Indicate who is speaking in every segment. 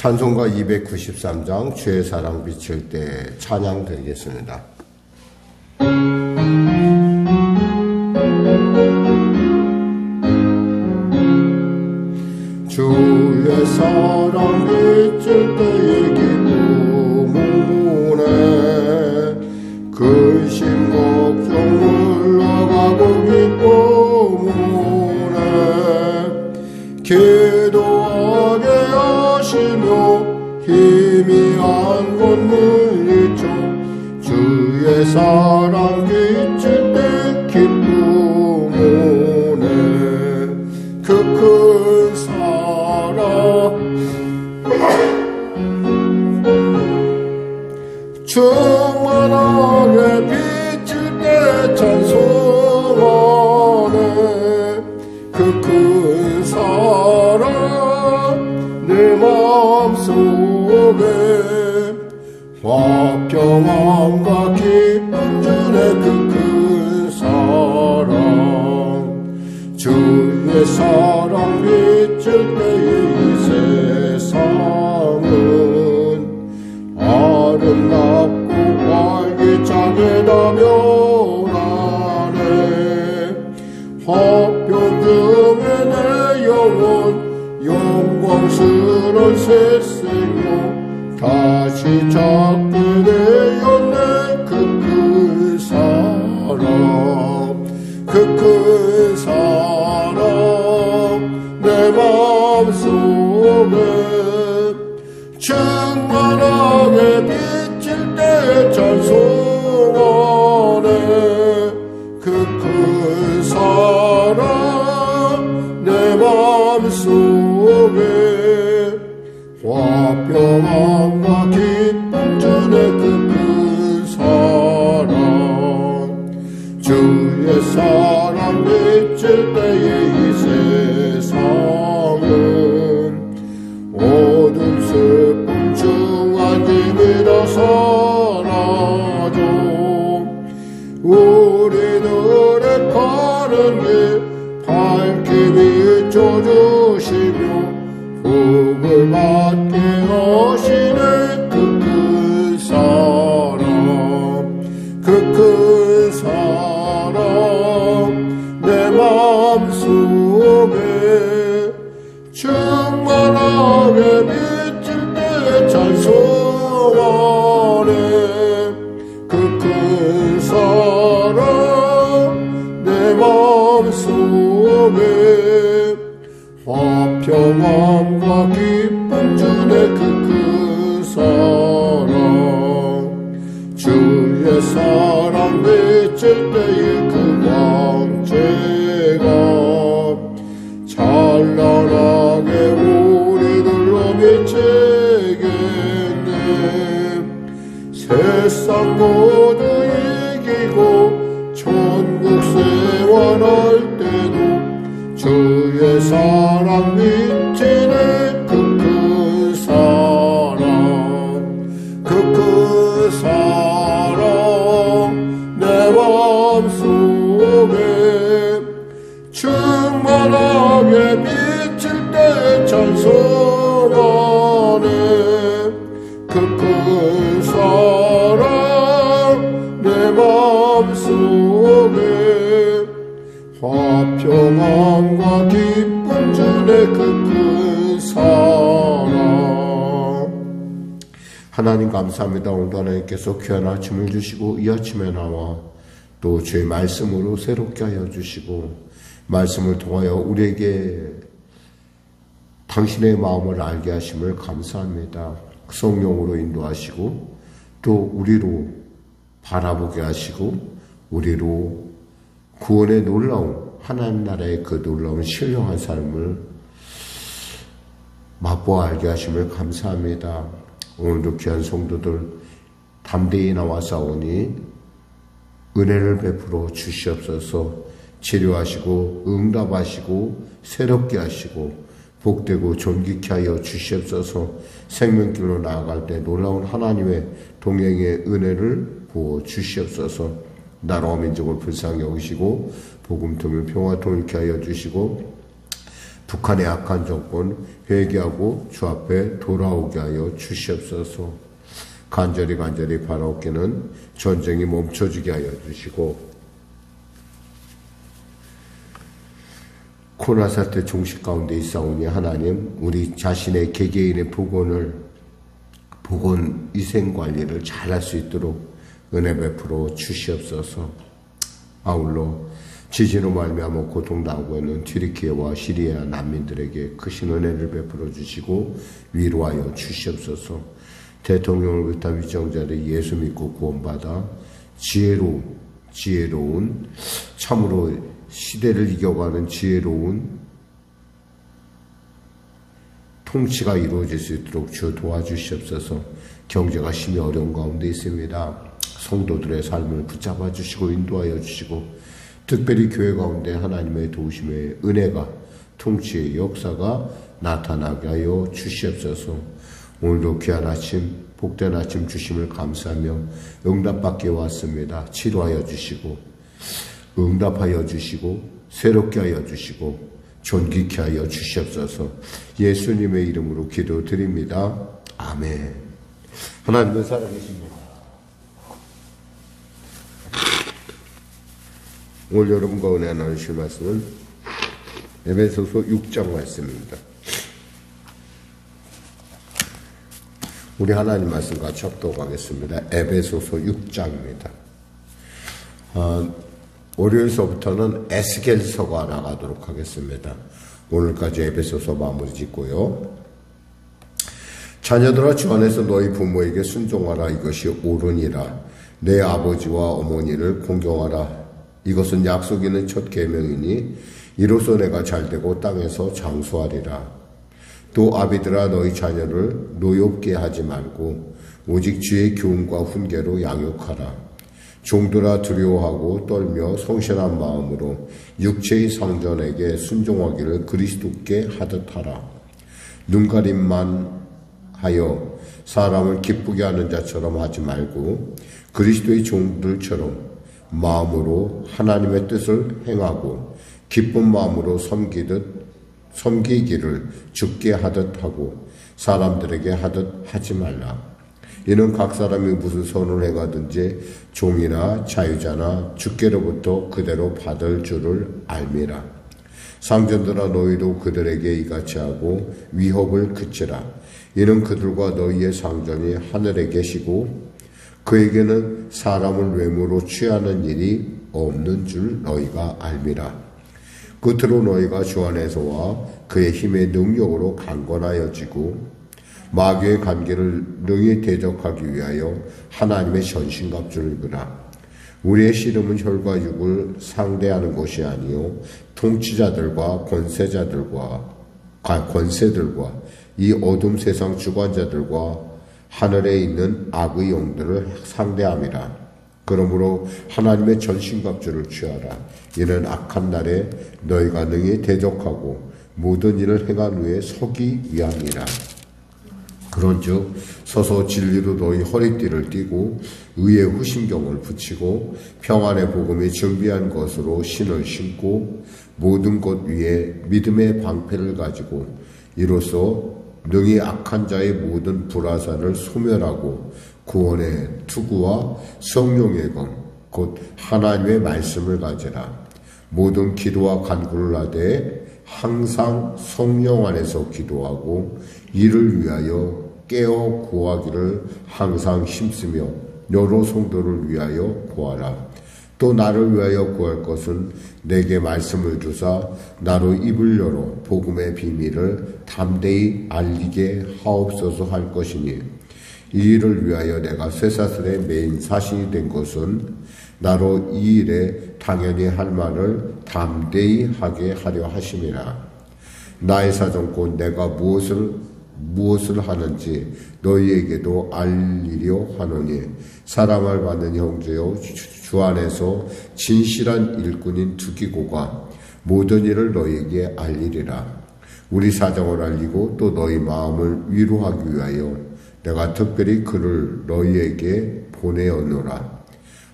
Speaker 1: 찬송가 293장 주의 사랑 비칠 때 찬양 드리겠습니다. 주의 사랑 비칠 때의 기쁨으로 근심 걱정 물러가고 기쁨으로 기도하게 하시며 희미한 곳 물리쳐 주의 사랑 비칠 때 기쁨으로 그 큰 사랑 충만하게 비칠 때 찬송하네 그 큰 사랑 내 마음속에 화평함과 기쁨 주네 그 큰 사랑 주의 사랑 비칠 때의 이 세상은 아름답고 활기차게 나면하네 화평 중에 내 영혼 영광스런 새 생명 다시 찾게 되었네 그 큰 사랑 그 큰 사랑 내 마음속에 충만하게 비칠 때 찬송하네 그 큰 사랑 내 마음속에 화평함과 기쁨 주네 그 큰 사랑 주의 사랑 비칠 때의 이 세상은 어둠 슬픔 중한짐이 다 사라져 우리들의 가는 길 밝게 비춰주시며 복을 받게 하시네 그 큰 사랑 그 큰 사랑 내 마음속에 충만하게 비칠 때 찬송하네 그 큰 사랑 내 마음속에 화평함과 기쁨 주네 그 큰 사랑 주의 사랑 비칠 때의 그 광채가 찬란하게 우리들로 비치겠네 세상 모두 이기고 천국 생활할 때도 주의 사랑 비치네 그 큰 사랑 그 큰 사랑 내 마음속에 충만하게 비칠 때 찬송하네 그 큰 사랑 내 마음속에 화평함과 기쁨 주네 그 큰 사랑 하나님 감사합니다. 오늘도 하나님께서 귀한 아침을 주시고 이 아침에 나와 또 주의 말씀으로 새롭게 하여 주시고 말씀을 통하여 우리에게 당신의 마음을 알게 하심을 감사합니다. 성령으로 인도하시고 또 우리로 바라보게 하시고 우리로 구원의 놀라운 하나님 나라의 그 놀라운 신령한 삶을 맛보아 알게 하심을 감사합니다. 오늘도 귀한 성도들 담대히 나와 싸우니 은혜를 베풀어 주시옵소서. 치료하시고 응답하시고 새롭게 하시고 복되고 존귀케 하여 주시옵소서. 생명길로 나아갈 때 놀라운 하나님의 동행의 은혜를 부어 주시옵소서. 나라와 민족을 불쌍히 여기시고 복음 통일 평화 통일케 하여 주시고 북한의 악한 정권 회개하고 주 앞에 돌아오게 하여 주시옵소서. 간절히 바라옵기는 전쟁이 멈춰지게 하여 주시고 코로나 사태 종식 가운데 있사오니 하나님, 우리 자신의 개개인의 보건 위생관리를 잘할 수 있도록 은혜 베풀어 주시옵소서. 아울러 지진으로 말미암아 고통당하고 있는 튀르키예와 시리아 난민들에게 크신 은혜를 베풀어 주시고 위로하여 주시옵소서. 대통령을 비롯한 위정자들이 예수 믿고 구원받아 지혜로운 참으로 시대를 이겨가는 지혜로운 통치가 이루어질 수 있도록 주 도와주시옵소서. 경제가 심히 어려운 가운데 있습니다. 성도들의 삶을 붙잡아 주시고 인도하여 주시고 특별히 교회 가운데 하나님의 도우심의 은혜가 통치의 역사가 나타나게 하여 주시옵소서. 오늘도 귀한 아침, 복된 아침 주심을 감사하며 응답받게 왔습니다. 치료하여 주시고 응답하여 주시고 새롭게 하여 주시고 존귀케 하여 주시옵소서. 예수님의 이름으로 기도드립니다. 아멘. 하나님은 살아계십니다. 오늘 여러분과 은혜 나누실 말씀은 에베소서 6장 말씀입니다. 우리 하나님 말씀 같이 합독하겠습니다. 에베소서 6장입니다. 월요일서부터는 에스겔서가 나가도록 하겠습니다. 오늘까지 에베소서 마무리 짓고요. 자녀들아, 주 안에서 너희 부모에게 순종하라. 이것이 옳으니라. 내 아버지와 어머니를 공경하라. 이것은 약속 있는 첫 계명이니 이로써 내가 잘되고 땅에서 장수하리라. 또 아비들아, 너희 자녀를 노엽게 하지 말고 오직 주의 교훈과 훈계로 양육하라. 종들아, 두려워하고 떨며 성실한 마음으로 육체의 상전에게 순종하기를 그리스도께 하듯 하라. 눈가림만 하여 사람을 기쁘게 하는 자처럼 하지 말고 그리스도의 종들처럼 마음으로 하나님의 뜻을 행하고 기쁜 마음으로 섬기기를 주께 하듯 하고 사람들에게 하듯 하지 말라. 이는 각 사람이 무슨 선을 행하든지 종이나 자유자나 주께로부터 그대로 받을 줄을 알미라. 상전들아, 너희도 그들에게 이같이 하고 위협을 그치라. 이는 그들과 너희의 상전이 하늘에 계시고 그에게는 사람을 외모로 취하는 일이 없는 줄 너희가 알미라. 끝으로 너희가 주 안에서와 그의 힘의 능력으로 강건하여지고 마귀의 관계를 능히 대적하기 위하여 하나님의 전신갑주를 입으라. 우리의 씨름은 혈과 육을 상대하는 것이 아니요 통치자들과 권세들과 이 어둠 세상 주관자들과 하늘에 있는 악의 영들을 상대함이라. 그러므로 하나님의 전신갑주를 취하라. 이는 악한 날에 너희가 능히 대적하고 모든 일을 행한 후에 서기 위함이라. 그런즉 서서 진리로 너희 허리띠를 띠고 의의 후심경을 붙이고 평안의 복음이 준비한 것으로 신을 신고 모든 것 위에 믿음의 방패를 가지고 이로써 능히 악한 자의 모든 불화살을 소멸하고 구원의 투구와 성령의 검 곧 하나님의 말씀을 가지라. 모든 기도와 간구를 하되 항상 성령 안에서 기도하고 이를 위하여 깨어 구하기를 항상 힘쓰며 여러 성도를 위하여 구하라. 또 나를 위하여 구할 것은 내게 말씀을 주사 나로 입을 열어 복음의 비밀을 담대히 알리게 하옵소서 할 것이니 이 일을 위하여 내가 쇠사슬의 메인 사신이 된 것은 나로 이 일에 당연히 할 말을 담대히 하게 하려 하심이라. 나의 사정곧 내가 무엇을 하는지 너희에게도 알리려 하노니 사랑을 받는 형제여 주 안에서 진실한 일꾼인 두기고가 모든 일을 너희에게 알리리라. 우리 사정을 알리고 또 너희 마음을 위로하기 위하여 내가 특별히 그를 너희에게 보내었노라.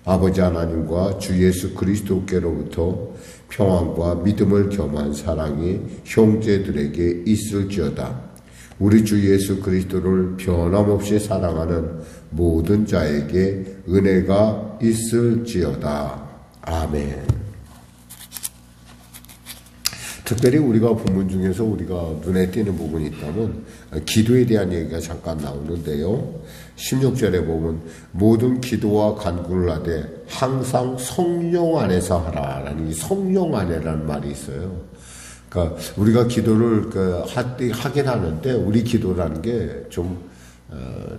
Speaker 1: 아버지 하나님과 주 예수 그리스도께로부터 평안과 믿음을 겸한 사랑이 형제들에게 있을지어다. 우리 주 예수 그리스도를 변함없이 사랑하는 모든 자에게 은혜가 있을지어다. 아멘. 특별히 우리가 본문 중에서 우리가 눈에 띄는 부분이 있다면 기도에 대한 얘기가 잠깐 나오는데요. 16절에 보면 모든 기도와 간구를 하되 항상 성령 안에서 하라라는 이 성령 안에라는 말이 있어요. 그러니까 우리가 기도를 하긴 하는데 우리 기도라는 게 좀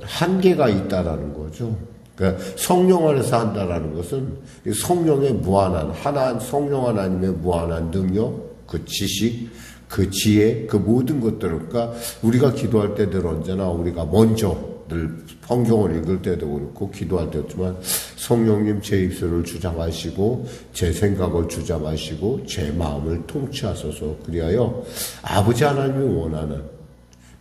Speaker 1: 한계가 있다라는 거죠. 그러니까 성령 안에서 한다라는 것은 성령의 무한한 성령 하나님의 무한한 능력, 그 지식, 그 지혜, 그 모든 것들을, 그러니까 우리가 기도할 때 늘 언제나 우리가 먼저 늘 성경을 읽을 때도 그렇고 기도할 때였지만 성령님 제 입술을 주장하시고 제 생각을 주장하시고 제 마음을 통치하소서. 그리하여 아버지 하나님이 원하는,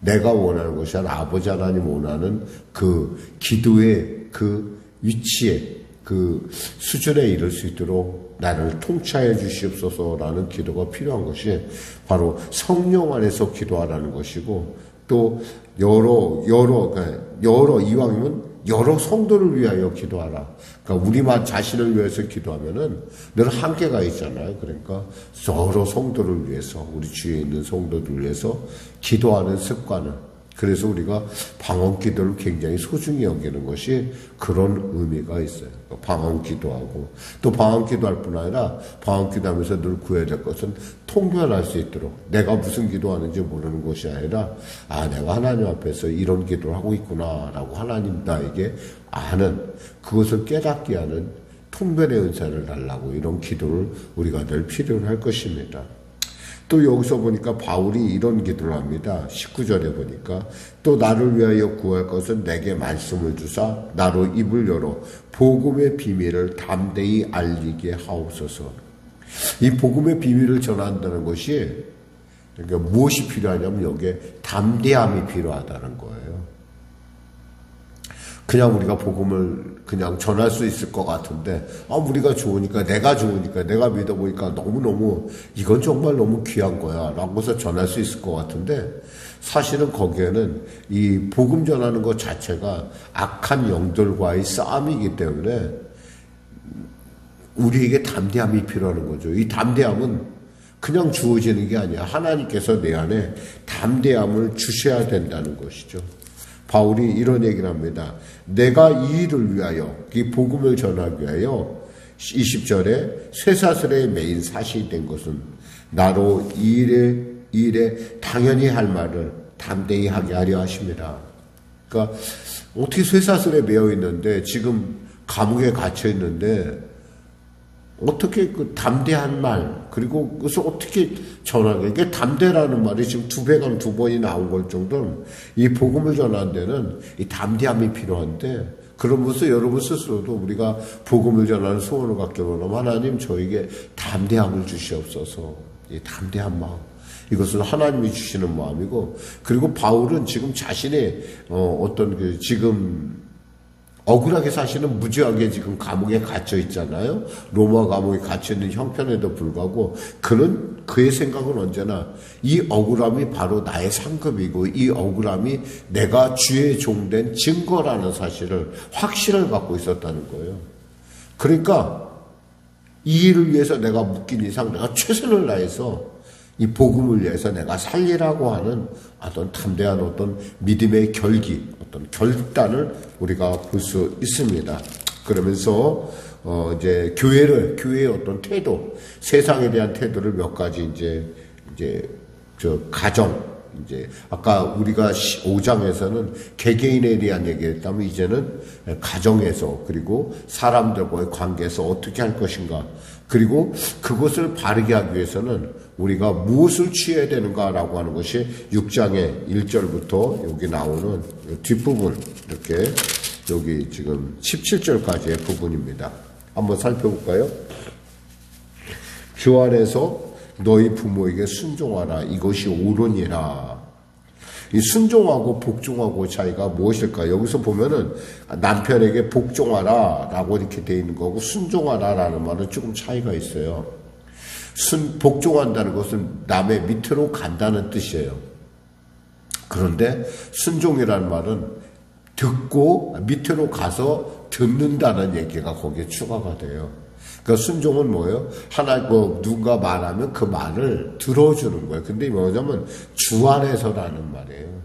Speaker 1: 내가 원하는 것이 아니라 아버지 하나님 원하는 그 기도의 그 위치에 그 수준에 이를 수 있도록 나를 통치하여 주시옵소서라는 기도가 필요한 것이 바로 성령 안에서 기도하라는 것이고, 또 이왕이면 여러 성도를 위하여 기도하라. 그러니까 우리만 자신을 위해서 기도하면은 늘 한계가 있잖아요. 그러니까 여러 성도를 위해서, 우리 주위에 있는 성도들을 위해서 기도하는 습관을, 그래서 우리가 방언 기도를 굉장히 소중히 여기는 것이 그런 의미가 있어요. 방언 기도하고, 또 방언 기도할 뿐 아니라 방언 기도하면서 늘 구해야 될 것은 통변할 수 있도록, 내가 무슨 기도하는지 모르는 것이 아니라 내가 하나님 앞에서 이런 기도를 하고 있구나라고 하나님 나에게 아는, 그것을 깨닫게 하는 통변의 은사를 달라고, 이런 기도를 우리가 늘 필요로 할 것입니다. 또 여기서 보니까 바울이 이런 기도를 합니다. 19절에 보니까 또 나를 위하여 구할 것은 내게 말씀을 주사 나로 입을 열어 복음의 비밀을 담대히 알리게 하옵소서. 이 복음의 비밀을 전한다는 것이, 그러니까 무엇이 필요하냐면 여기에 담대함이 필요하다는 거예요. 그냥 우리가 복음을 그냥 전할 수 있을 것 같은데, 우리가 좋으니까, 내가 믿어보니까 너무너무 이건 정말 너무 귀한 거야 라고 해서 전할 수 있을 것 같은데, 사실은 거기에는 이 복음 전하는 것 자체가 악한 영들과의 싸움이기 때문에 우리에게 담대함이 필요한 거죠. 이 담대함은 그냥 주어지는 게 아니야. 하나님께서 내 안에 담대함을 주셔야 된다는 것이죠. 바울이 이런 얘기를 합니다. 내가 이 일을 위하여, 이 복음을 전하기 위하여 20절에 쇠사슬에 매인 사실이 된 것은 나로 이 일에 당연히 할 말을 담대히 하게 하려 하십니다. 그러니까 어떻게 쇠사슬에 매여 있는데, 지금 감옥에 갇혀 있는데 어떻게 그 담대한 말, 그리고 그것을 어떻게 전하게, 이게 담대라는 말이 지금 두 번이 나온 걸 정도는 이 복음을 전하는 데는 이 담대함이 필요한데, 그러면서 여러분 스스로도 우리가 복음을 전하는 소원을 갖게 되면 하나님 저에게 담대함을 주시옵소서. 이 담대한 마음, 이것은 하나님이 주시는 마음이고, 그리고 바울은 지금 자신의 지금 억울하게 사실은 무지하게 지금 감옥에 갇혀 있잖아요. 로마 감옥에 갇혀 있는 형편에도 불구하고 그의 생각은 언제나 이 억울함이 바로 나의 상급이고, 이 억울함이 내가 주의 종된 증거라는 사실을, 확신을 갖고 있었다는 거예요. 그러니까 이 일을 위해서 내가 묶인 이상 내가 최선을 다해서 이 복음을 위해서 내가 살리라고 하는 어떤 담대한 어떤 믿음의 결기, 어떤 결단을 우리가 볼 수 있습니다. 그러면서 이제 교회의 어떤 태도, 세상에 대한 태도를 몇 가지 가정, 아까 우리가 5장에서는 개개인에 대한 얘기했다면 이제는 가정에서, 그리고 사람들과의 관계에서 어떻게 할 것인가, 그리고 그것을 바르게 하기 위해서는 우리가 무엇을 취해야 되는가라고 하는 것이 6장의 1절부터 여기 나오는 뒷부분, 이렇게 여기 지금 17절까지의 부분입니다. 한번 살펴볼까요? 주 안에서 너희 부모에게 순종하라. 이것이 옳으니라. 이 순종하고 복종하고 차이가 무엇일까? 여기서 보면은 남편에게 복종하라 라고 이렇게 되어 있는 거고, 순종하라 라는 말은 조금 차이가 있어요. 복종한다는 것은 남의 밑으로 간다는 뜻이에요. 그런데 순종이라는 말은 듣고 밑으로 가서 듣는다는 얘기가 거기에 추가가 돼요. 그러니까 순종은 뭐예요? 누군가 말하면 그 말을 들어주는 거예요. 근데 뭐냐면 주 안에서라는 말이에요.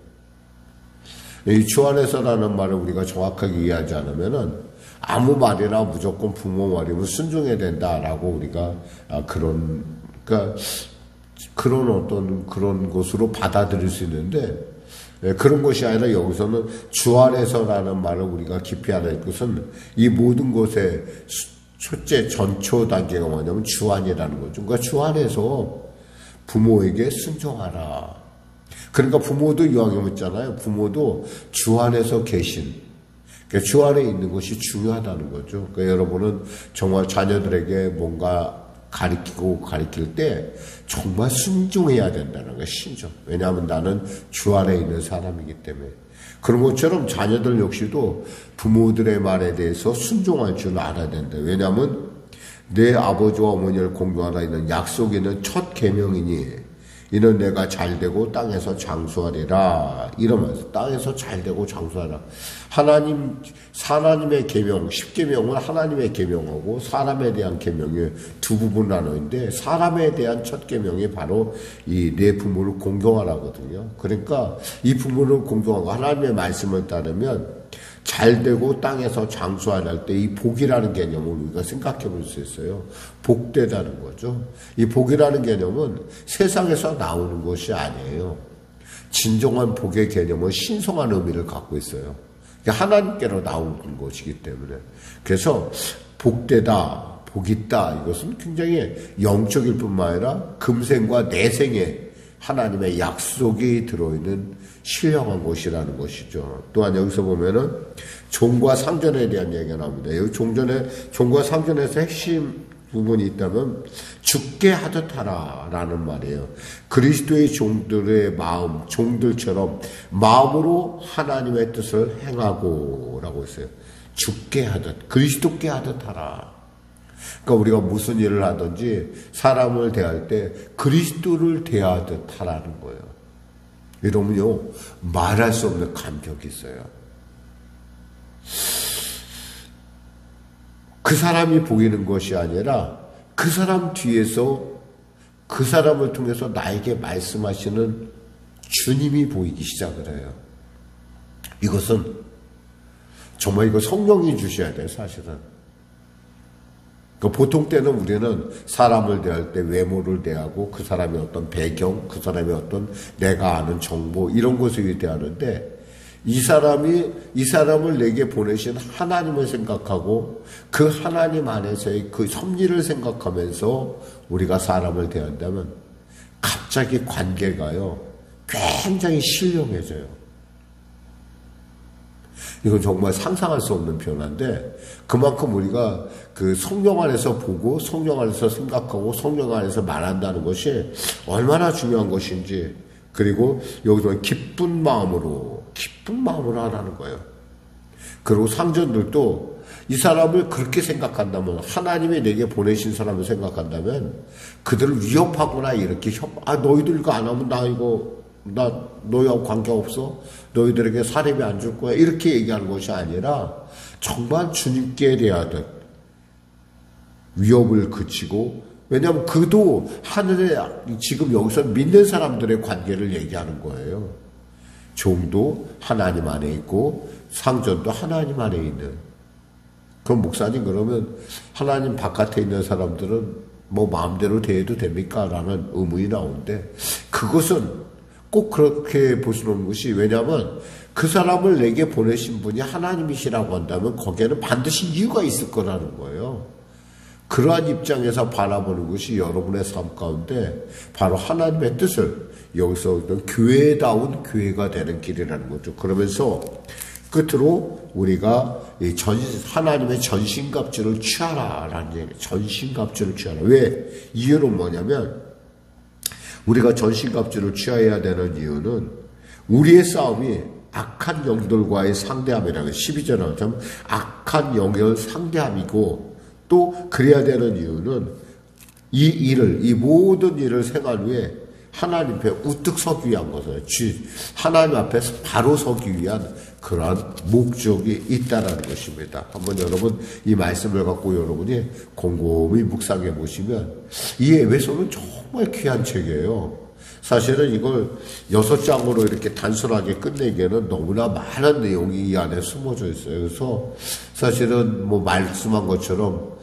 Speaker 1: 이 주 안에서라는 말을 우리가 정확하게 이해하지 않으면은 아무 말이나 무조건 부모 말이면 순종해야 된다라고 우리가 그러니까 그런 것으로 받아들일 수 있는데, 그런 것이 아니라 여기서는 주 안에서라는 말을 우리가 깊이 알아야 할 것은 이 모든 것의 첫째 전초 단계가 뭐냐면 주 안이라는 거죠. 그러니까 주 안에서 부모에게 순종하라. 그러니까 부모도 이왕에 묻잖아요. 부모도 주 안에서 계신, 그러니까 주 안에 있는 것이 중요하다는 거죠. 그러니까 여러분은 정말 자녀들에게 뭔가 가르칠 때 정말 순종해야 된다는 거예요. 신종. 왜냐하면 나는 주 안에 있는 사람이기 때문에. 그런 것처럼 자녀들 역시도 부모들의 말에 대해서 순종할 줄 알아야 된다. 왜냐하면 내 아버지와 어머니를 공경하라 있는 약속이 있는 첫 계명이니 이는 내가 잘되고 땅에서 장수하리라. 이러면서 땅에서 잘되고 장수하라. 하나님의 계명, 10계명은 하나님의 계명하고 사람에 대한 계명이 두 부분 나누는데, 사람에 대한 첫 계명이 바로 이 내 부모를 공경하라거든요. 그러니까 이 부모를 공경하고 하나님의 말씀을 따르면 잘되고 땅에서 장수하라 할 때 이 복이라는 개념을 우리가 생각해 볼 수 있어요. 복되다는 거죠. 이 복이라는 개념은 세상에서 나오는 것이 아니에요. 진정한 복의 개념은 신성한 의미를 갖고 있어요. 하나님께로 나오는 것이기 때문에. 그래서 복되다, 복있다, 이것은 굉장히 영적일 뿐만 아니라 금생과 내생에 하나님의 약속이 들어있는 신령한 것이라는 것이죠. 또한 여기서 보면은 종과 상전에 대한 얘기가 나옵니다. 여기 종과 상전에서 핵심 부분이 있다면 죽게 하듯 하라라는 말이에요. 그리스도의 종들의 마음, 종들처럼 마음으로 하나님의 뜻을 행하고 라고 했어요. 죽게 하듯, 그리스도께 하듯 하라. 그러니까 우리가 무슨 일을 하든지 사람을 대할 때 그리스도를 대하듯 하라는 거예요. 이러면요, 말할 수 없는 감격이 있어요. 그 사람이 보이는 것이 아니라 그 사람 뒤에서 그 사람을 통해서 나에게 말씀하시는 주님이 보이기 시작을 해요. 이것은 정말 이거 성령이 주셔야 돼요, 사실은. 보통 때는 우리는 사람을 대할 때 외모를 대하고 그 사람의 어떤 배경, 그 사람의 어떤 내가 아는 정보, 이런 것을 대하는데, 이 사람을 내게 보내신 하나님을 생각하고 그 하나님 안에서의 그 섭리를 생각하면서 우리가 사람을 대한다면 갑자기 관계가요, 굉장히 신령해져요. 이건 정말 상상할 수 없는 변화인데, 그만큼 우리가 그 성령 안에서 보고 성령 안에서 생각하고 성령 안에서 말한다는 것이 얼마나 중요한 것인지, 그리고 여기서 기쁜 마음으로 하라는 거예요. 그리고 상전들도 이 사람을 그렇게 생각한다면, 하나님이 내게 보내신 사람을 생각한다면 그들을 위협하거나 이렇게 너희들 이거 안 하면 나 너희하고 관계없어? 너희들에게 사례비 안 줄 거야? 이렇게 얘기하는 것이 아니라 정말 주님께 대하듯 위협을 그치고, 왜냐하면 그도 하늘에 지금 여기서 믿는 사람들의 관계를 얘기하는 거예요. 종도 하나님 안에 있고 상전도 하나님 안에 있는. 그럼 목사님, 그러면 하나님 바깥에 있는 사람들은 뭐 마음대로 대해도 됩니까? 라는 의문이 나오는데, 그것은 꼭 그렇게 볼 수는 없는 것이, 왜냐하면 그 사람을 내게 보내신 분이 하나님이시라고 한다면 거기에는 반드시 이유가 있을 거라는 거예요. 그러한 입장에서 바라보는 것이 여러분의 삶 가운데 바로 하나님의 뜻을, 여기서 교회다운 교회가 되는 길이라는 거죠. 그러면서 끝으로 우리가 하나님의 전신갑주를 취하라라는 얘기예요. 전신갑주를 취하라. 왜? 이유는 뭐냐면, 우리가 전신갑주를 취해야 되는 이유는 우리의 싸움이 악한 영들과의 상대함이라는, 12절에 나오자면 악한 영을 상대함이고, 또 그래야 되는 이유는 이 모든 일을 생활 위해 하나님 앞에 우뚝 서기 위한 것을, 하나님 앞에서 바로 서기 위한 그러한 목적이 있다라는 것입니다. 한번 여러분 이 말씀을 갖고 여러분이 곰곰이 묵상해 보시면 이 에베소는 정말 귀한 책이에요. 사실은 이걸 6장으로 이렇게 단순하게 끝내기에는 너무나 많은 내용이 이 안에 숨어져 있어요. 그래서 사실은 뭐 말씀한 것처럼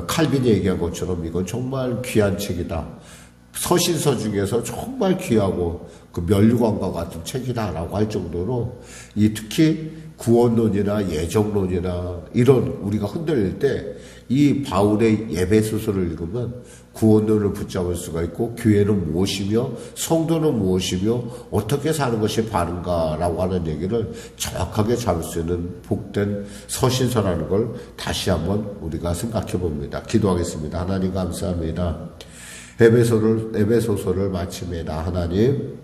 Speaker 1: 칼빈이 얘기한 것처럼 이건 정말 귀한 책이다. 서신서 중에서 정말 귀하고 그 면류관과 같은 책이다라고 할 정도로 특히 구원론이나 예정론이나 이런 우리가 흔들릴 때 이 바울의 에베소서를 읽으면 구원론을 붙잡을 수가 있고 교회는 무엇이며 성도는 무엇이며 어떻게 사는 것이 바른가라고 하는 얘기를 정확하게 잡을 수 있는 복된 서신서라는 걸 다시 한번 우리가 생각해 봅니다. 기도하겠습니다. 하나님 감사합니다. 에베소서를 마칩니다. 하나님,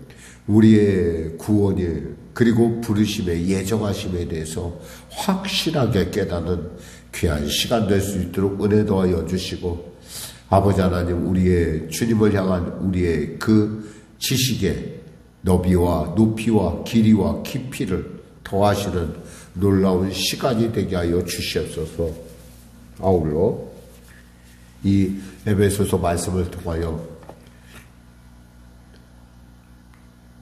Speaker 1: 우리의 구원이 그리고 부르심의 예정하심에 대해서 확실하게 깨닫는 귀한 시간 될 수 있도록 은혜 더하여 주시고, 아버지 하나님, 우리의 주님을 향한 우리의 그 지식의 너비와 높이와 길이와 깊이를 더하시는 놀라운 시간이 되게 하여 주시옵소서. 아울러 이 에베소서 말씀을 통하여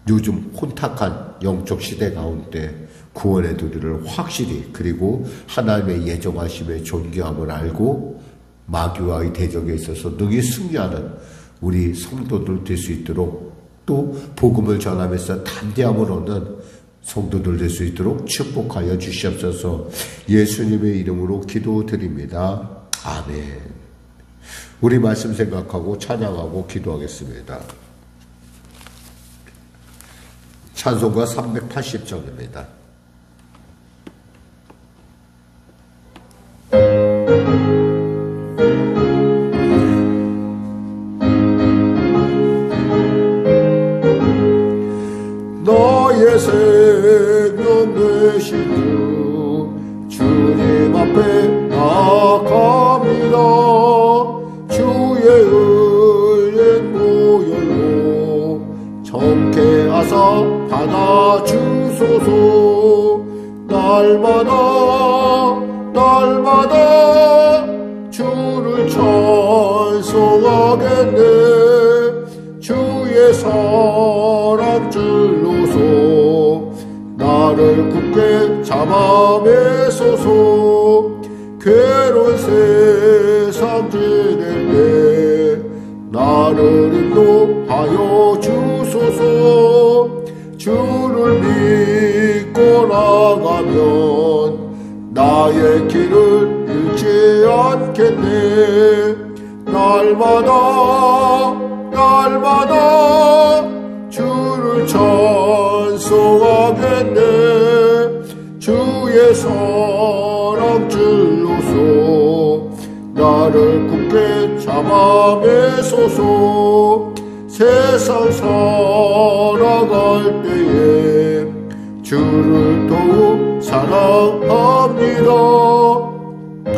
Speaker 1: 요즘 혼탁한 영적 시대 가운데 구원의 도리를 확실히 그리고 하나님의 예정하심의 존귀함을 알고 마귀와의 대적에 있어서 능히 승리하는 우리 성도들 될 수 있도록, 또 복음을 전하면서 담대함을 얻는 성도들 될 수 있도록 축복하여 주시옵소서. 예수님의 이름으로 기도드립니다. 아멘. 우리 말씀 생각하고 찬양하고 기도하겠습니다. 찬송가 380장입니다.
Speaker 2: 나의 생명 되신 주 주님 앞에 나아갑니다. 주의 은혜 보혈로 정케 하사 받아주소서. 날마다 주를 찬송하겠네. 주의 사랑 줄로서 나를 굳게 잡아 매소서. 괴로운 세상 지낼 때 나를 인도하여 주소서. 주를 믿고 나가면 나의 길을 잃지 않겠네. 날마다 주를 찬송하겠네. 주의 사랑 줄로서 나를 굳게 잡아 매소서. 세상 살아갈 때에 주를 더욱 사랑합니다.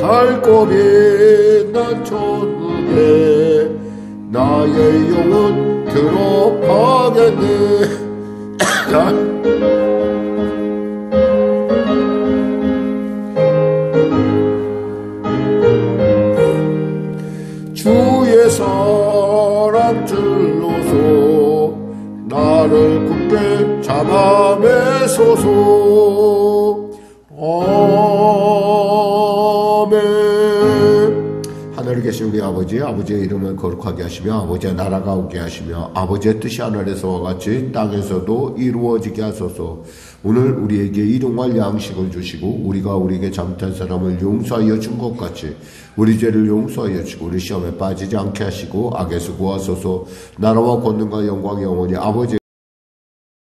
Speaker 2: 달고 빛난 천국에 나의 영혼 들어가겠네. 주의 사랑 줄로서 나를 굳게 잡아 매소서. 아멘.
Speaker 1: 하늘에 계신 우리 아버지의 이름을 거룩하게 하시며 아버지의 나라가 오게 하시며 아버지의 뜻이 하늘에서와 같이 땅에서도 이루어지게 하소서. 오늘 우리에게 일용할 양식을 주시고 우리가 우리에게 잘못한 사람을 용서하여 준 것 같이 우리 죄를 용서하여 주고 우리 시험에 빠지지 않게 하시고 악에서 구하소서. 나라와 권능과 영광이 영원히 아버지